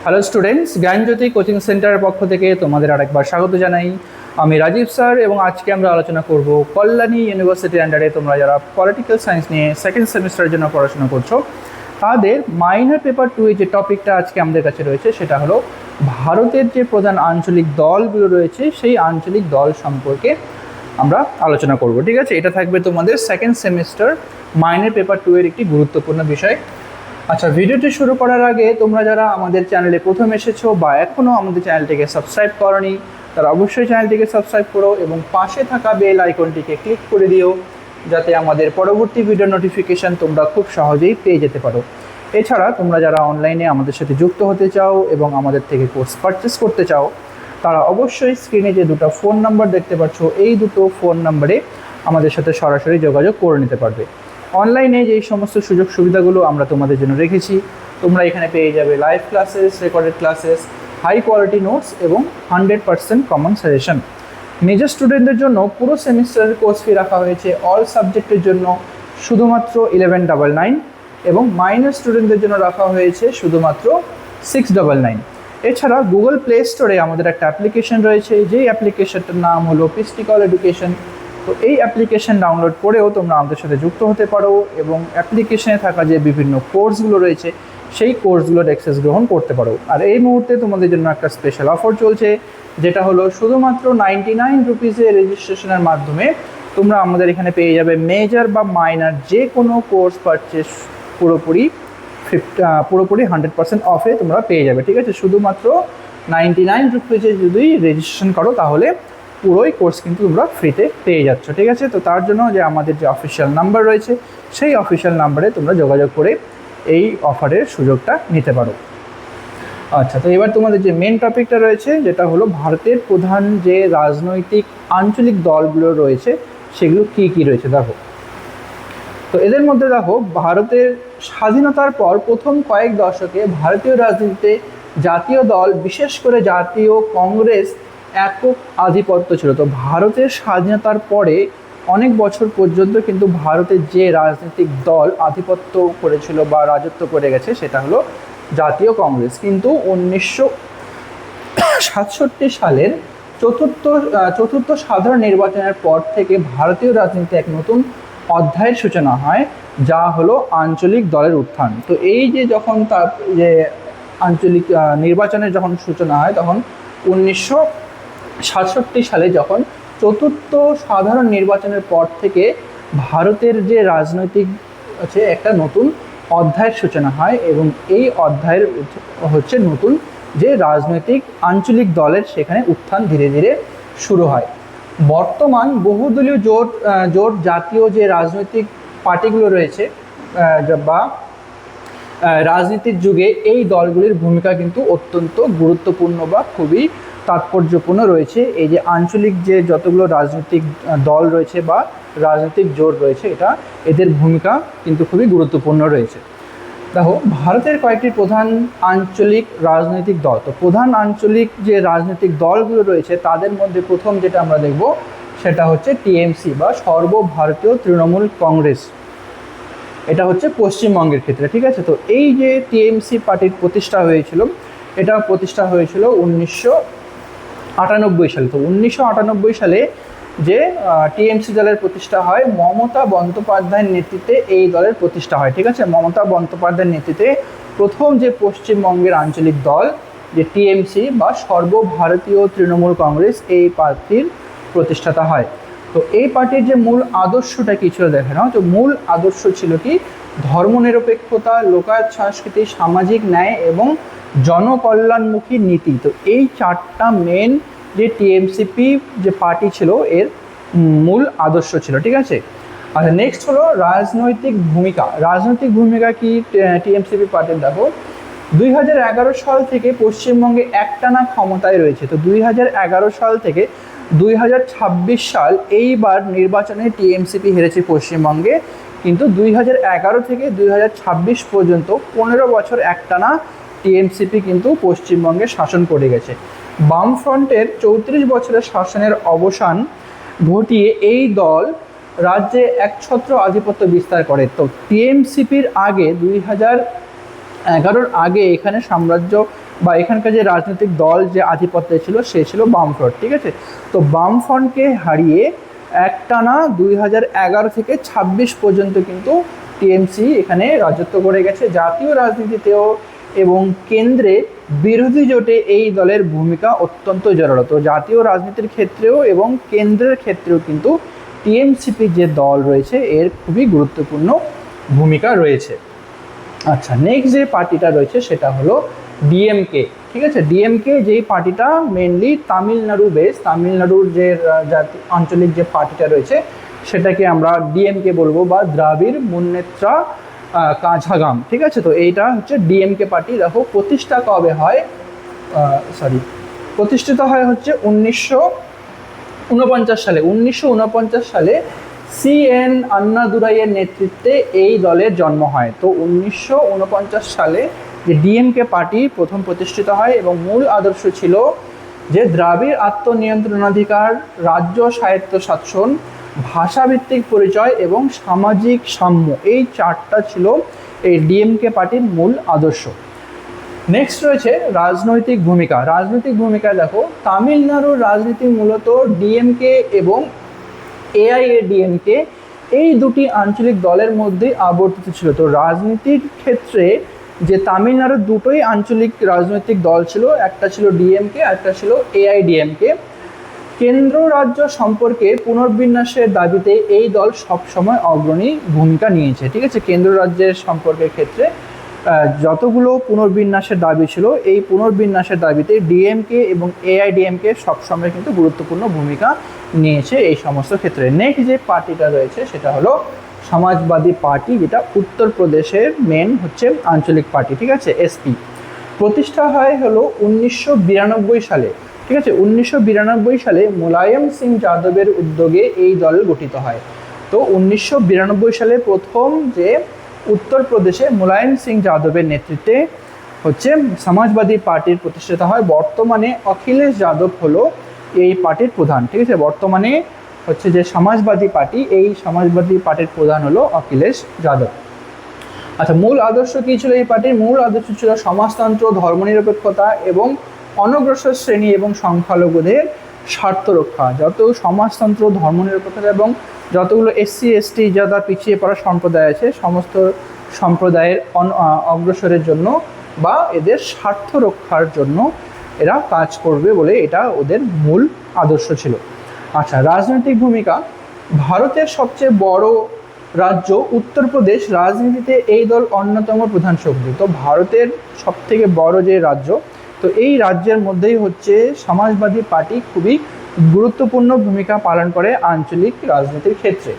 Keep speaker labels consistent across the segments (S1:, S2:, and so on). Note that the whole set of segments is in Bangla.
S1: হ্যালো স্টুডেন্টস, জ্ঞানজ্যোতি কোচিং সেন্টারের পক্ষ থেকে তোমাদের আরেকবার স্বাগত জানাই। আমি রাজীব স্যার এবং আজকে আমরা আলোচনা করব কল্যাণী ইউনিভার্সিটির আন্ডারে তোমরা যারা পলিটিক্যাল সায়েন্স নিয়ে সেকেন্ড সেমিস্টারের জন্য পড়াশোনা করছো তাদের মাইনর পেপার 2 এর যে টপিকটা আজকে আমাদের কাছে রয়েছে সেটা হলো ভারতের যে প্রধান আঞ্চলিক দলগুলো রয়েছে সেই আঞ্চলিক দল সম্পর্কে আমরা আলোচনা করব। ঠিক আছে, এটা থাকবে তোমাদের সেকেন্ড সেমিস্টার মাইনর পেপার 2 এর একটি গুরুত্বপূর্ণ বিষয়। আচ্ছা, ভিডিওটি শুরু করার আগে তোমরা যারা আমাদের চ্যানেলে প্রথম এসেছো বা এখনও আমাদের চ্যানেলটিকে সাবস্ক্রাইব করোনি তারা অবশ্যই চ্যানেলটিকে সাবস্ক্রাইব করো এবং পাশে থাকা বেল আইকনটিকে ক্লিক করে দিও যাতে আমাদের পরবর্তী ভিডিও নোটিফিকেশান তোমরা খুব সহজেই পেয়ে যেতে পারো। এছাড়া তোমরা যারা অনলাইনে আমাদের সাথে যুক্ত হতে চাও এবং আমাদের থেকে কোর্স পারচেস করতে চাও তারা অবশ্যই স্ক্রিনে যে দুটো ফোন নাম্বার দেখতে পাচ্ছ এই দুটো ফোন নাম্বারে আমাদের সাথে সরাসরি যোগাযোগ করে নিতে পারবে। অনলাইনে যেই সমস্ত সুযোগ সুবিধাগুলো আমরা তোমাদের জন্য রেখেছি তোমরা এখানে পেয়ে যাবে live classes, recorded classes, high quality notes এবং 100% কমন সাজেশন। মেজর স্টুডেন্টদের জন্য পুরো সেমিস্টারের কোর্স ফি রাখা হয়েছে অল সাবজেক্টের জন্য শুধুমাত্র 1199 এবং মাইনর স্টুডেন্টদের জন্য রাখা হয়েছে শুধুমাত্র 699। এছাড়া গুগল প্লে স্টোরে আমাদের একটা অ্যাপ্লিকেশন রয়েছে, যেই অ্যাপ্লিকেশনটার নাম হলো পিস্টিকল এডুকেশন। তো এই অ্যাপ্লিকেশন ডাউনলোড করেও তোমরা আমাদের সাথে যুক্ত হতে পারো এবং অ্যাপ্লিকেশনে থাকা যে বিভিন্ন কোর্সগুলো রয়েছে সেই কোর্সগুলোর অ্যাক্সেস গ্রহণ করতে পারো। আর এই মুহূর্তে তোমাদের জন্য একটা স্পেশাল অফার চলছে যেটা হলো শুধুমাত্র 99 রুপিসে রেজিস্ট্রেশনের মাধ্যমে তোমরা আমাদের এখানে পেয়ে যাবে মেজর বা মাইনর যে কোনো কোর্স পারচেস পুরোপুরি 100% অফে তোমরা পেয়ে যাবে। ঠিক আছে, শুধুমাত্র 99 রুপিসে যদি রেজিস্ট্রেশন করো তাহলে পুরোই কোর্স কিন্তু তোমরা ফ্রিতে পেয়ে যাচ্ছ। ঠিক আছে, তো তার জন্য যে আমাদের যে অফিসিয়াল নাম্বার রয়েছে সেই অফিসিয়াল নাম্বারে তোমরা যোগাযোগ করে এই অফারের সুযোগটা নিতে পারো। আচ্ছা, তো এবার তোমাদের যে মেন টপিকটা রয়েছে যেটা হলো ভারতের প্রধান যে রাজনৈতিক আঞ্চলিক দলগুলো রয়েছে সেগুলো কি কি রয়েছে দেখো। তো এদের মধ্যে দেখো, ভারতের স্বাধীনতার পর প্রথম কয়েক দশকে ভারতীয় রাজনীতিতে জাতীয় দল বিশেষ করে জাতীয় কংগ্রেস একক আধিপত্য ছিল। তো ভারতের স্বাধীনতার পরে অনেক বছর পর্যন্ত কিন্তু ভারতের যে রাজনৈতিক দল আধিপত্য করেছিল বা রাজত্ব করে গেছে সেটা হলো জাতীয় কংগ্রেস। কিন্তু 1967 সালের চতুর্থ সাধারণ নির্বাচনের পর থেকে ভারতীয় রাজনীতিতে এক নতুন অধ্যায়ের সূচনা হয় যা হলো আঞ্চলিক দলের উত্থান। তো এই যে যখন তার যে আঞ্চলিক নির্বাচনের যখন সূচনা হয় তখন 1967 সালে যখন চতুর্থ সাধারণ নির্বাচনের পর থেকে ভারতের যে রাজনৈতিক হচ্ছে একটা নতুন অধ্যায়ের সূচনা হয় এবং এই অধ্যায়ের হচ্ছে নতুন যে রাজনৈতিক আঞ্চলিক দলের সেখানে উত্থান ধীরে ধীরে শুরু হয়। বর্তমান বহুদলীয় জোট জাতীয় যে রাজনৈতিক পার্টিগুলো রয়েছে বা রাজনীতির যুগে এই দলগুলির ভূমিকা কিন্তু অত্যন্ত গুরুত্বপূর্ণ বা খুবই তাৎপর্যপূর্ণ রয়েছে। এই যে আঞ্চলিক যে যতগুলো রাজনৈতিক দল রয়েছে বা রাজনৈতিক জোট রয়েছে এদের ভূমিকা কিন্তু খুবই গুরুত্বপূর্ণ রয়েছে। দেখো, ভারতের কয়েকটি প্রধান আঞ্চলিক রাজনৈতিক দল। তো প্রধান আঞ্চলিক যে রাজনৈতিক দলগুলো রয়েছে তাদের মধ্যে প্রথম যেটা আমরা দেখব সেটা হচ্ছে টিএমসি বা সর্বভারতীয় তৃণমূল কংগ্রেস। এটা হচ্ছে পশ্চিমবঙ্গের ক্ষেত্রে। ঠিক আছে, তো এই যে টিএমসি পার্টির প্রতিষ্ঠা হয়েছিল এটা প্রতিষ্ঠা হয়েছিল 1998 সালে। তো 1998 সালে যে টিএমসি দলের প্রতিষ্ঠা হয় মমতা বন্দ্যোপাধ্যায়ের নেতৃত্বে এই দলের প্রতিষ্ঠা হয়। ঠিক আছে, মমতা বন্দ্যোপাধ্যায়ের নেতৃত্বে প্রথম যে পশ্চিমবঙ্গের আঞ্চলিক দল যে টিএমসি বা সর্বভারতীয় তৃণমূল কংগ্রেস এই পার্টির প্রতিষ্ঠাতা হয়। তো এই পার্টির যে মূল আদর্শটা কী ছিল দেখে নাও। তো মূল আদর্শ ছিল কি ধর্মনিরপেক্ষতা, লোকায়ত সংস্কৃতি, সামাজিক ন্যায় এবং জনকল্যাণমুখী নীতি। তো এই চারটা মেন যে টিএমসিপি যে পার্টি ছিল এর মূল আদর্শ ছিল। ঠিক আছে, আচ্ছা নেক্সট হলো রাজনৈতিক ভূমিকা কি টিএমসিপি পার্টির। দেখো, 2011 সাল থেকে পশ্চিমবঙ্গে একটানা ক্ষমতায় রয়েছে। তো 2011 সাল থেকে 2026 সাল এইবার নির্বাচনে টিএমসিপি হেরেছে পশ্চিমবঙ্গে, কিন্তু 2011 থেকে 2026 পর্যন্ত 15 বছর একটানা টিএমসিপি কিন্তু পশ্চিমবঙ্গে শাসন করে গেছে। বামফ্রন্টের 34 বছরের শাসনের অবসান ঘটিয়ে এই দল রাজ্যে একছত্র আধিপত্য বিস্তার করে। তো টিএমসিপির আগে 2011 আগে এখানে সাম্রাজ্য বা এখানকার যে রাজনৈতিক দল যে আধিপত্যে ছিল সে ছিল বামফ্রন্ট, ঠিক আছে। তো বামফ্রন্টকে হারিয়ে একটানা 2011 থেকে 26 পর্যন্ত কিন্তু টিএমসি এখানে রাজত্ব করে গেছে। জাতীয় রাজনীতিতেও এবং কেন্দ্রে বিরোধী জোটে এই দলের ভূমিকা অত্যন্ত জোরালো। তো জাতীয় রাজনীতির ক্ষেত্রেও এবং কেন্দ্রের ক্ষেত্রেও কিন্তু টিএমসিপি যে দল রয়েছে এর খুবই গুরুত্বপূর্ণ ভূমিকা রয়েছে। আচ্ছা, নেক্সট যে পার্টিটা রয়েছে সেটা হলো ডিএমকে, ঠিক আছে। ডিএমকে যেই পার্টিটা মেনলি তামিলনাড়ু বেস, তামিলনাড়ুর যে আঞ্চলিক যে পার্টিটা রয়েছে সেটাকে আমরা ডিএমকে বলবো, বা দ্রাবিড় মুন্নেত্রা কাঝাগাম, ঠিক আছে। তো এইটা হচ্ছে ডিএমকে পার্টি। দেখো প্রতিষ্ঠা কবে হয়, প্রতিষ্ঠিত হয় হচ্ছে 1949 সালে। 1949 সালে সিএন আন্নাদুরাইয়ের নেতৃত্বে এই দলের জন্ম হয়। তো 1949 সালে যে ডিএমকে পার্টি প্রথম প্রতিষ্ঠিত হয় এবং মূল আদর্শ ছিল যে দ্রাবিড় আত্মনিয়ন্ত্রণাধিকার, রাজ্য স্বায়ত্তশাসন, ভাষাভিত্তিক পরিচয় এবং সামাজিক সাম্য, এই চারটা ছিল এই ডিএমকে পার্টির মূল আদর্শ। নেক্সট রয়েছে রাজনৈতিক ভূমিকা। রাজনৈতিক ভূমিকা দেখো, তামিলনাড়ুর রাজনীতি মূলত ডিএমকে এবং এআইএডিএমকে এই দুটি আঞ্চলিক দলের মধ্যে আবর্তিত ছিল। তো রাজনীতির ক্ষেত্রে যে তামিলনাড়ুর দুটোই আঞ্চলিক রাজনৈতিক দল ছিল, একটা ছিল ডিএমকে আর একটা ছিল এআইডিএমকে। কেন্দ্র রাজ্য সম্পর্কে পুনর্বিন্যাসের দাবিতে এই দল সবসময় অগ্রণী ভূমিকা নিয়েছে, ঠিক আছে। কেন্দ্র রাজ্যের সম্পর্কের ক্ষেত্রে যতগুলো পুনর্বিন্যাসের দাবি ছিল এই পুনর্বিন্যাসের দাবিতে ডিএমকে এবং এআইডিএমকে সবসময় কিন্তু গুরুত্বপূর্ণ ভূমিকা নিয়েছে এই সমস্ত ক্ষেত্রে। নেক্সট যে পার্টিটা রয়েছে সেটা হলো সমাজবাদী পার্টি, যেটা উত্তরপ্রদেশের মেন হচ্ছে আঞ্চলিক পার্টি, ঠিক আছে, এসপি। প্রতিষ্ঠা হয় হলো 1992 সালে, ঠিক আছে। 1992 সালে মুলায়ম সিং যাদবের উদ্যোগে এই দল গঠিত হয়। তো 1992 সালে প্রথম যে উত্তরপ্রদেশে মুলায়ম সিং যাদবের নেতৃত্বে হচ্ছে সমাজবাদী পার্টির প্রতিষ্ঠাতা হয়। বর্তমানে অখিলেশ যাদব হলো এই পার্টির প্রধান, ঠিক আছে। বর্তমানে হচ্ছে যে সমাজবাদী পার্টি, এই সমাজবাদী পার্টির প্রধান হলো অখিলেশ যাদব। আচ্ছা, মূল আদর্শ কী ছিল এই পার্টির? মূল আদর্শ ছিল সমাজতন্ত্র, ধর্মনিরপেক্ষতা এবং অনগ্রসর শ্রেণী এবং সংখ্যালঘুদের স্বার্থ রক্ষা। যত সমাজতন্ত্র, ধর্মনিরপেক্ষতা এবং যতগুলো এসসি এসটি যারা পিছিয়ে পড়া সম্প্রদায় আছে সমস্ত সম্প্রদায়ের অগ্রসরের জন্য বা এদের স্বার্থ রক্ষার জন্য এরা কাজ করবে বলে এটা ওদের মূল আদর্শ ছিল। আচ্ছা, রাজনৈতিক ভূমিকা। ভারতের সবচেয়ে বড় রাজ্য উত্তরপ্রদেশ, রাজনীতিতে এই দল অন্যতম প্রধান শক্তি। তো ভারতের সবথেকে বড় যে রাজ্য, তো এই রাজ্যের মধ্যেই হচ্ছে সমাজবাদী পার্টি খুবই গুরুত্বপূর্ণ ভূমিকা পালন করে আঞ্চলিক রাজনীতির ক্ষেত্রে।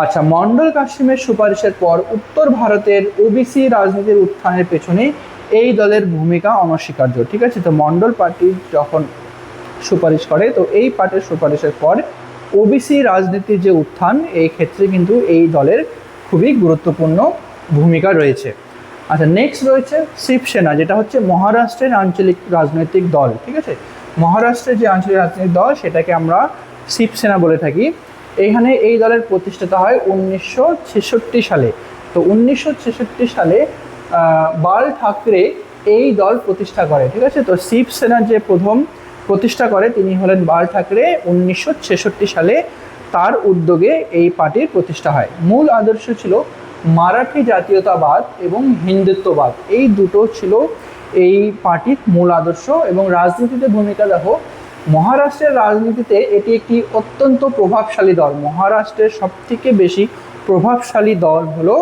S1: আচ্ছা, মন্ডল কাসিমের সুপারিশের পর উত্তর ভারতের ওবিসি রাজনীতির উত্থানের পেছনে এই দলের ভূমিকা অনস্বীকার্য, ঠিক আছে। তো মন্ডল পার্টি যখন সুপারিশ করে, তো এই পার্টির সুপারিশের পর ওবিসি রাজনীতির যে উত্থান, এই ক্ষেত্রে কিন্তু এই দলের খুবই গুরুত্বপূর্ণ ভূমিকা রয়েছে। আচ্ছা, নেক্সট রয়েছে শিবসেনা, যেটা হচ্ছে মহারাষ্ট্রের আঞ্চলিক রাজনৈতিক দল, ঠিক আছে। মহারাষ্ট্রের যে আঞ্চলিক রাজনৈতিক দল সেটাকে আমরা শিবসেনা বলে থাকি। এইখানে এই দলের প্রতিষ্ঠাতা হয় 1966 সালে। তো 1966 সালে বাল ঠাকরে এই দল প্রতিষ্ঠা করে, ঠিক আছে। তো শিবসেনার যে প্রথম প্রতিষ্ঠা করে তিনি হলেন বাল ঠাকরে। 1966 সালে তার উদ্যোগে এই পার্টির প্রতিষ্ঠা হয়। মূল আদর্শ ছিল মারাঠি জাতীয়তাবাদ এবং হিন্দুত্ববাদ, এই দুটো ছিল এই পার্টির মূল আদর্শ। এবং রাজনীতিতে ভূমিকা দেখো, মহারাষ্ট্রের রাজনীতিতে এটি একটি অত্যন্ত প্রভাবশালী দল। মহারাষ্ট্রের সবথেকে বেশি প্রভাবশালী দল হলো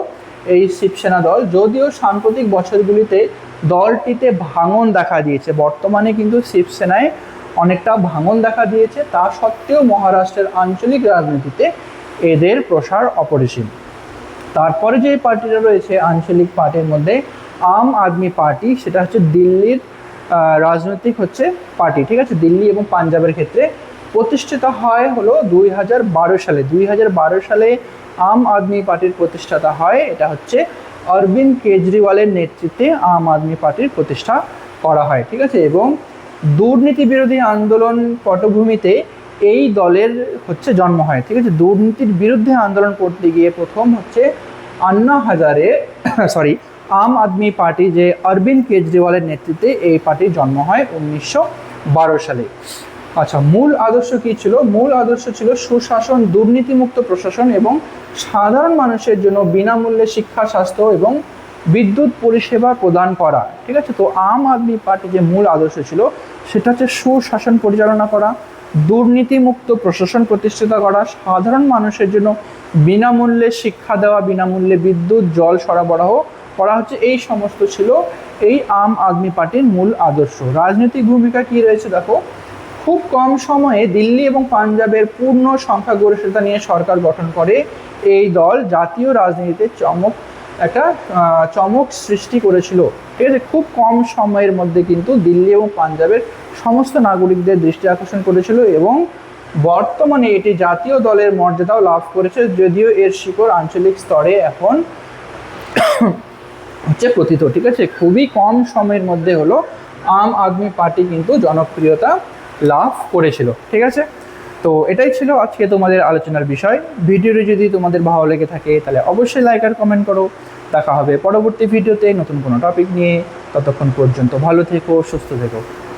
S1: এই শিবসেনা দল। যদিও সাম্প্রতিক বছরগুলিতে দলটিতে ভাঙন দেখা দিয়েছে, বর্তমানে কিন্তু শিবসেনায় অনেকটা ভাঙন দেখা দিয়েছে, তা সত্ত্বেও মহারাষ্ট্রের আঞ্চলিক রাজনীতিতে এদের প্রসার অপরিসীম। তারপরে যে পার্টিটা রয়েছে আঞ্চলিক পার্টির মধ্যে আম আদমি পার্টি, সেটা হচ্ছে দিল্লির রাজনৈতিক হচ্ছে পার্টি, ঠিক আছে। দিল্লি এবং পাঞ্জাবের ক্ষেত্রে প্রতিষ্ঠিত হয় হলো 2012 সালে। 2012 সালে আম আদমি পার্টির প্রতিষ্ঠাতা হয়, এটা হচ্ছে অরবিন্দ কেজরিওয়ালের নেতৃত্বে আম আদমি পার্টির প্রতিষ্ঠা করা হয়, ঠিক আছে। এবং দুর্নীতি বিরোধী আন্দোলন পটভূমিতে এই দলের হচ্ছে জন্ম হয়, ঠিক আছে। দুর্নীতির বিরুদ্ধে আন্দোলন করতে গিয়ে প্রথম হচ্ছে আম আদমি পার্টি যে অরবিন্দ কেজরিওয়ালের নেতৃত্বে এই পার্টির জন্ম হয় 1912 সালে। আচ্ছা, মূল আদর্শ কী ছিল? মূল আদর্শ ছিল সুশাসন, দুর্নীতিমুক্ত প্রশাসন এবং সাধারণ মানুষের জন্য বিনামূল্যে শিক্ষা, স্বাস্থ্য এবং বিদ্যুৎ পরিষেবা প্রদান করা। ঠিক আছে, তো আম আদমি পার্টির যে মূল আদর্শ ছিল সেটা হচ্ছে সুশাসন পরিচালনা করা, দুর্নীতিমুক্ত প্রশাসন প্রতিষ্ঠিত করা, সাধারণ মানুষের জন্য বিনামূল্যে শিক্ষা দেওয়া, বিনামূল্যে বিদ্যুৎ, জল সরবরাহ করা হচ্ছে, এই সমস্ত ছিল এই আম আদমি পার্টির মূল আদর্শ। রাজনৈতিক ভূমিকা কী রয়েছে দেখো, খুব কম সময়ে দিল্লি এবং পাঞ্জাবের পূর্ণ সংখ্যাগরিষ্ঠতা নিয়ে সরকার গঠন করে এই দল জাতীয় রাজনীতিতে একটা চমক সৃষ্টি করেছিল। ঠিক আছে, খুব কম সময়ের মধ্যে কিন্তু দিল্লি এবং পাঞ্জাবের সমস্ত নাগরিকদের দৃষ্টি আকর্ষণ করেছিল এবং বর্তমানে এটি জাতীয় দলের মর্যাদাও লাভ করেছে, যদিও এর শিকড় আঞ্চলিক স্তরে এখন হচ্ছে প্রথিত। ঠিক আছে, খুবই কম সময়ের মধ্যে হলো আম আদমি পার্টি কিন্তু জনপ্রিয়তা লাভ করেছিল। ঠিক আছে, তো এটাই ছিল আজকে তোমাদের আলোচনার বিষয়। ভিডিওটি যদি তোমাদের ভালো লেগে থাকে তাহলে অবশ্যই লাইক আর কমেন্ট করো। দেখা হবে পরবর্তী ভিডিওতে নতুন কোনো টপিক নিয়ে। ততক্ষণ পর্যন্ত ভালো থেকো, সুস্থ থেকো।